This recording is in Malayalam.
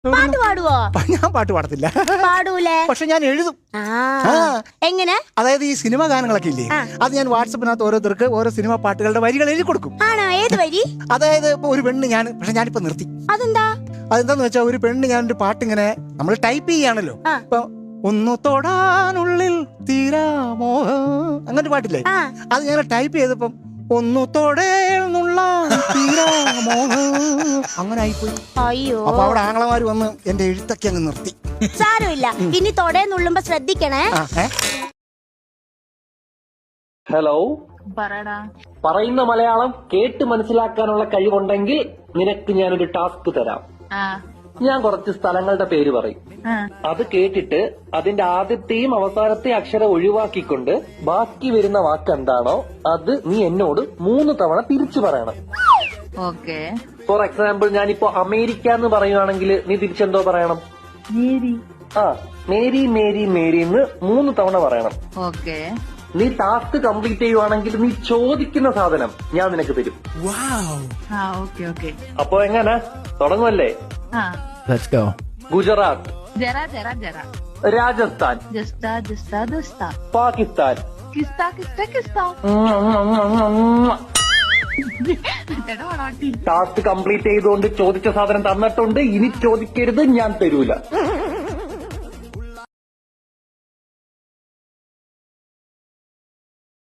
പാട്ട് പാടുവോ? ഞാൻ പാട്ട് പാടത്തില്ല. പാടൂലേ? പക്ഷെ ഞാൻ എഴുതും. എങ്ങനെ? അതായത് ഈ സിനിമ ഗാനങ്ങളൊക്കെ ഇല്ലേ, അത് ഞാൻ വാട്സപ്പിനകത്ത് ഓരോരുത്തർക്ക് ഓരോ സിനിമ പാട്ടുകളുടെ വരികൾ എഴുതി കൊടുക്കും. ആണോ? ഏത് വരി? അതായത് ഇപ്പൊ ഒരു പെണ്ണ് പക്ഷെ ഞാനിപ്പോ നിർത്തി. അതെന്താന്ന് വെച്ചാൽ ഒരു പെണ്ണ് ഞാനൊരു പാട്ടിങ്ങനെ നമ്മൾ ടൈപ്പ് ചെയ്യാണല്ലോ. ഇപ്പൊ ഒന്നു തൊടാനുള്ളിൽ തീരാമോ അങ്ങനെ പാട്ടില്ലേ, അത് ഞാൻ ടൈപ്പ് ചെയ്തപ്പം ഒന്നു തൊടേന്നുള്ള തീരാമോ അങ്ങനെ ആയിപ്പോയി. അയ്യോ, അപ്പൊ അവിടെ ആങ്ങളമാര് വന്ന് എന്റെ എഴുത്തൊക്കെ അങ്ങ് നിർത്തി. സാരമില്ല, ഇനി തൊടേന്നുള്ളുമ്പോ ശ്രദ്ധിക്കണേ. ഹലോ, പറയുന്ന മലയാളം കേട്ട് മനസ്സിലാക്കാനുള്ള കഴിവുണ്ടെങ്കിൽ നിനക്ക് ഞാനൊരു ടാസ്ക് തരാം. ഞാൻ കുറച്ച് സ്ഥലങ്ങളുടെ പേര് പറയും. അത് കേട്ടിട്ട് അതിന്റെ ആദ്യത്തെയും അവസാനത്തെയും അക്ഷരം ഒഴിവാക്കിക്കൊണ്ട് ബാക്കി വരുന്ന വാക്ക് എന്താണോ അത് നീ എന്നോട് 3 തവണ തിരിച്ചു പറയണം. ഫോർ എക്സാമ്പിൾ, ഞാനിപ്പോ അമേരിക്ക എന്ന് പറയുവാണെങ്കിൽ നീ തിരിച്ചെന്തോ പറയണം? മേരി മേരി മേരി എന്ന് 3 തവണ പറയണം. നീ ടാസ്ക് കംപ്ലീറ്റ് ചെയ്യുവാണെങ്കിൽ നീ ചോദിക്കുന്ന സാധനം ഞാൻ നിനക്ക് തരും. അപ്പൊ എങ്ങനെ തുടങ്ങുമല്ലേ? ഗുജറാത്ത്, രാജസ്ഥാൻ, പാകിസ്ഥാൻ. ടാസ്ക് കംപ്ലീറ്റ് ചെയ്തുകൊണ്ട് ചോദിച്ച സാധനം തന്നിട്ടുണ്ട്. ഇനി ചോദിക്കരുത്, ഞാൻ തരൂല.